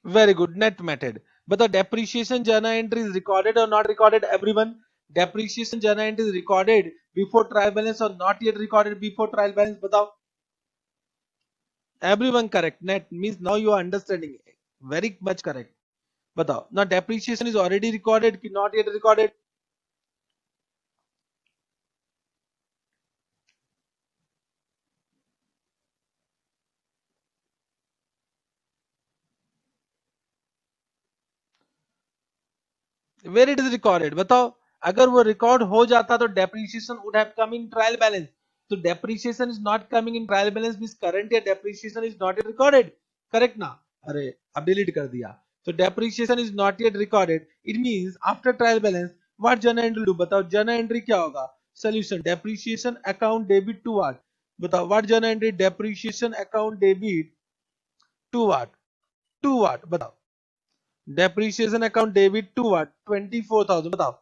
Speaker 1: Very good. Net method. But the depreciation journal entry is recorded or not recorded? Everyone. Depreciation journal entry is recorded before trial balance or not yet recorded before trial balance? बताओ. Everyone correct. Net means now you are understanding. Very much correct. बताओ. Now depreciation is already recorded कि not yet recorded? Where it is recorded? बताओ. अगर वो record हो जाता तो depreciation would have come in trial balance. So depreciation is not coming in trial balance means current year depreciation is not yet recorded. Correct ना? अरे अब delete कर दिया. So depreciation is not yet recorded. It means after trial balance what journal entry do? बताओ journal entry क्या होगा? Solution depreciation account debit to what? बताओ what journal entry? Depreciation account debit to what? To what? बताओ. Depreciation account debit to what? 24,000. बताओ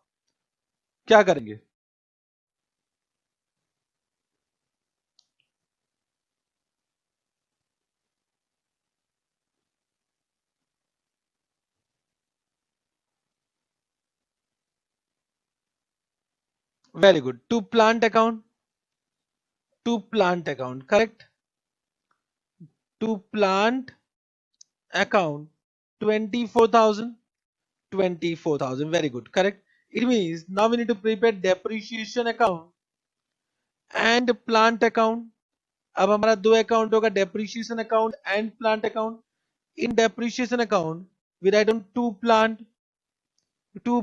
Speaker 1: क्या करेंगे? Very good. To plant account. to plant account, correct? To plant account 24,000. 24,000, very good, correct. It means now we need to prepare depreciation account and plant account. अब हमारा दो account होगा, depreciation account and plant account. In depreciation account we write on to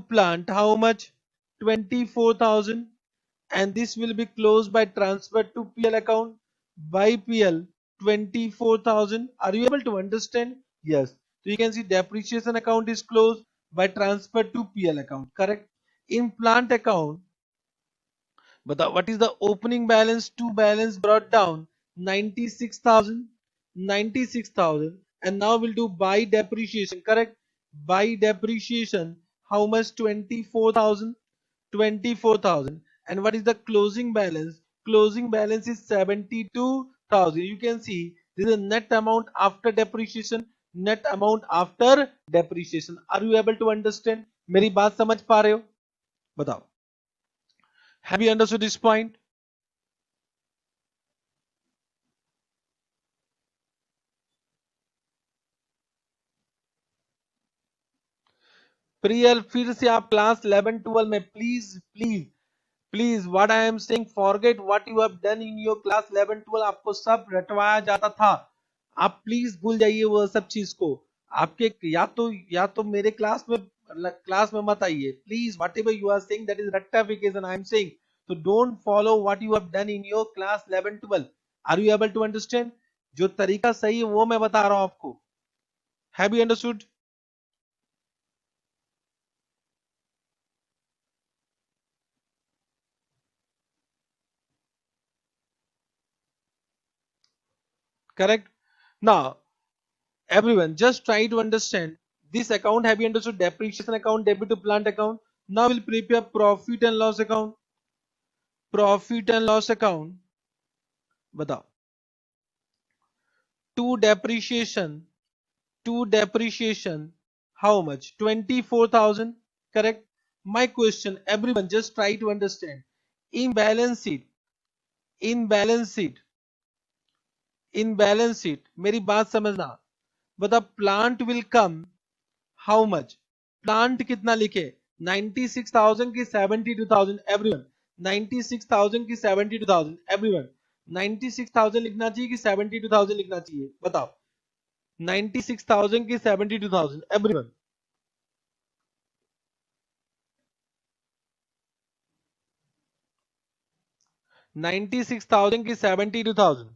Speaker 1: plant how much? 24,000, and this will be closed by transfer to PL account by PL 24,000. Are you able to understand? Yes. So you can see depreciation account is closed by transfer to PL account, correct? In plant account, but what is the opening balance to balance brought down? 96,000, 96,000, and now we'll do by depreciation, correct? By depreciation, how much? 24,000, 24,000. And what is the closing balance? Closing balance is 72,000. You can see this is a net amount after depreciation, net amount after depreciation. Are you able to understand? मेरी बात समझ पा रहे हो? बताओ. Have you understood this point? Priyal फिर से आप क्लास 11 12 में please please please what I am saying forget what you have done in your class 11 12. आपको सब रटवाया जाता था, आप प्लीज भूल जाइए वो सब चीज को. आपके या तो मेरे क्लास में मत आइए please. Whatever you are saying that is rectification I am saying. So don't follow what you have done in your class 11 12. Are you able to understand? जो तरीका सही है वो मैं बता रहा हूं आपको. Have you understood? Correct. Now everyone just try to understand this account. Have you understood? Depreciation account, debit to plant account. Now we'll prepare profit and loss account. Profit and loss account. बताओ. To depreciation. To depreciation. How much? 24,000. Correct. My question, everyone just try to understand. In balance sheet. In balance sheet. In balance sheet. मेरी बात समझना. बता plant will come how much. Plant कितना लिखे? 96,000 की 72,000. Everyone 96,000 की 72,000. Everyone 96,000 लिखना चाहिए कि 72,000 लिखना चाहिए? बताओ. 96,000 की 72,000. एवरीवन 96,000 की 72,000.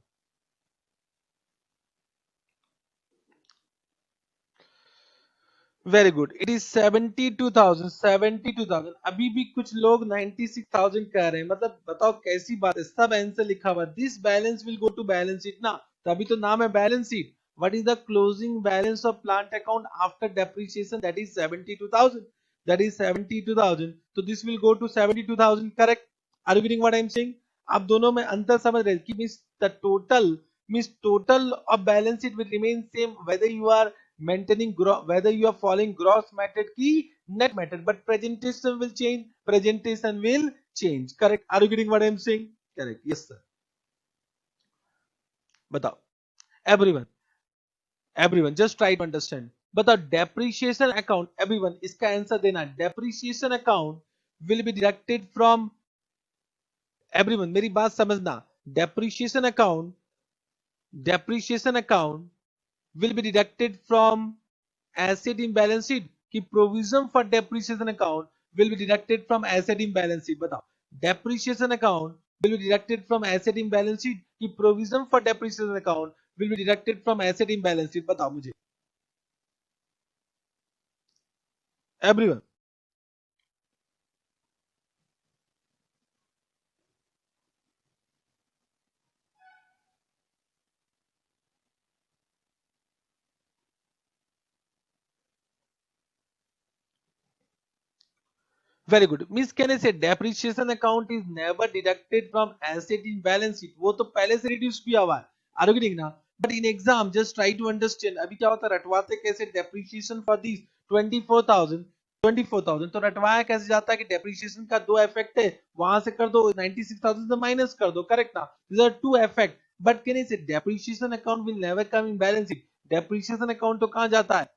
Speaker 1: Very good. It is 72,000. 72,000. अभी भी कुछ लोग 96,000 कह रहे हैं, मतलब बताओ कैसी बात है. सब आंसर लिखा हुआ. This balance will go to balance sheet ना, तभी तो नाम है balance sheet. What is the closing balance of plant account after depreciation? That is 72,000. That is 72,000. तो this will go to 72,000. Correct. Are you getting what I am saying? आप दोनों में अंतर समझ रहे कि means the total of balance sheet will remain same whether you are maintaining whether you are following gross method की net method, but presentation will change. Correct. Are you getting what I am saying? Correct. Yes sir. बताओ. everyone just try to understand. बताओ depreciation account. everyone इसका answer देना. depreciation account will be deducted from. everyone मेरी बात समझना. depreciation account will be deducted from asset in balance sheet. कि provision for depreciation account will be deducted from asset in balance sheet. बताओ. depreciation account will be deducted from asset in balance sheet. कि provision for depreciation account will be deducted from asset in balance sheet. बताओ मुझे. everyone very good. Miss can I say depreciation account is never deducted from asset in balance sheet. वो तो पहले से reduce किया हुआ है. Are you getting ना? But in exam just try to understand. अभी क्या होता है रटवाते कैसे depreciation for these 24,000. 24,000, तो रटवाया कैसे जाता है कि डेप्रिसिएशन का दो इफेक्ट है, वहां से कर दो 96,000 से माइनस कर दो, करेक्ट ना? These are two effect, but can I say depreciation account will never come in balance sheet? Depreciation account तो कहां जाता है?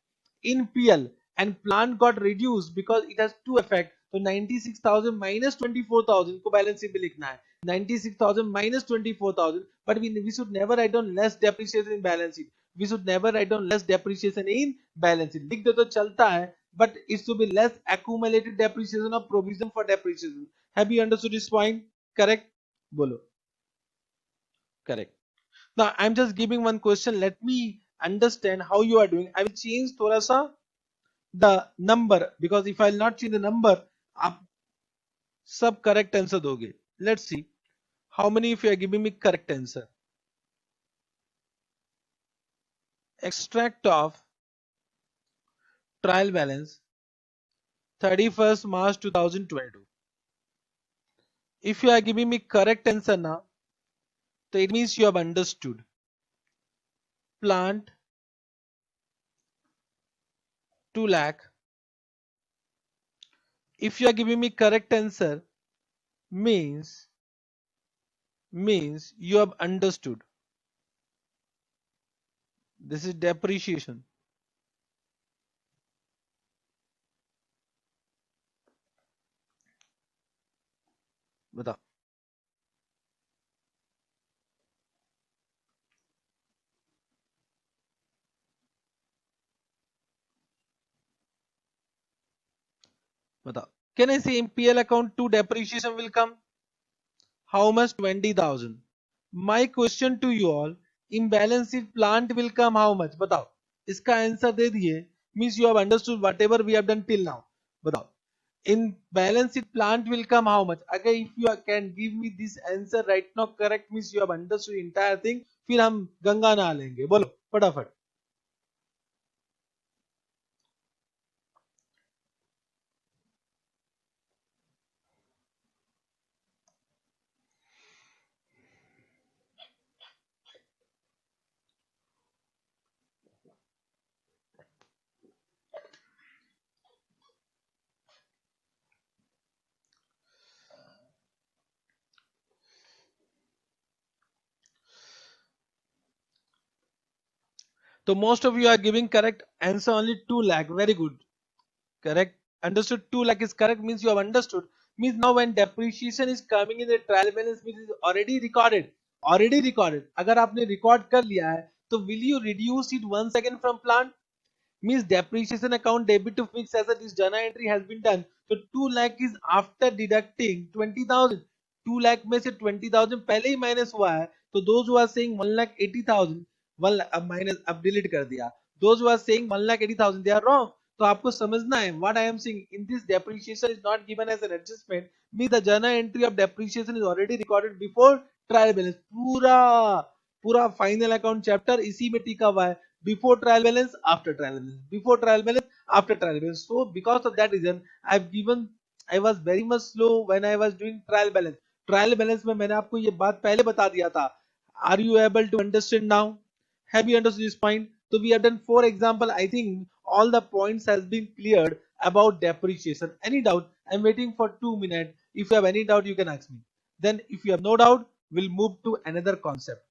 Speaker 1: In PL, and plant got reduced because it has two effect. तो 96,000 minus 24,000 को balance sheet में लिखना है, 96,000 minus 24,000, but we should never write down less depreciation in balance sheet. We should never write down less depreciation in balance sheet. लिख दो तो चलता है, but it should be less accumulated depreciation or provision for depreciation. Have you understood this point? Correct? बोलो. Correct. Now I'm just giving one question. Let me understand how you are doing. I will change थोड़ा सा the number, because if I'll not change the number, आप सब correct answer दोगे. Let's see how many of you are giving me correct answer. Extract of trial balance 31st March 2022. If you are giving me correct answer now, so it means you have understood. Plant 2 lakh. If you are giving me correct answer, means you have understood. This is depreciation. बताओ. बताओ. Can I say in PL account 2 depreciation will come? How much? 20,000. My question to you all, in balance sheet plant will come how much? बताओ. इसका answer दे दिए, means you have understood whatever we have done till now. बताओ. In balance sheet plant will come how much? Again, if you can give me this answer right now correct, means you have understood entire thing. फिर हम गंगा नहा लेंगे. बोलो फटाफट. So most of you are giving correct answer only 2 lakh. Very good. Correct. Understood. 2 lakh is correct, means you have understood. Means now when depreciation is coming in the trial balance, means is already recorded. Already recorded. अगर आपने record कर लिया है, तो will you reduce it once again from plant? Means depreciation account debit to fixed asset, this journal entry has been done. So 2 lakh is after deducting 20,000. 2 lakh में से 20,000 पहले ही minus हुआ है. तो those who are saying 1,80,000, 1 lakh अब minus अब delete कर दिया. Those who are saying 1,80,000, they are wrong. तो आपको समझना है what I am saying. In this depreciation is not given as an adjustment. Means the journal entry of depreciation is already recorded before trial balance. पूरा final account chapter इसी में टिका हुआ है. Before trial balance, after trial balance, before trial balance, after trial balance. So because of that reason, I was very much slow when I was doing trial balance. Trial balance में मैंने आपको ये बात पहले बता दिया था. Are you able to understand now? Have you understood this point? So we have done 4 example. I think all the points has been cleared about depreciation. Any doubt? I'm waiting for 2 minutes. If you have any doubt, you can ask me. Then if you have no doubt, we'll move to another concept.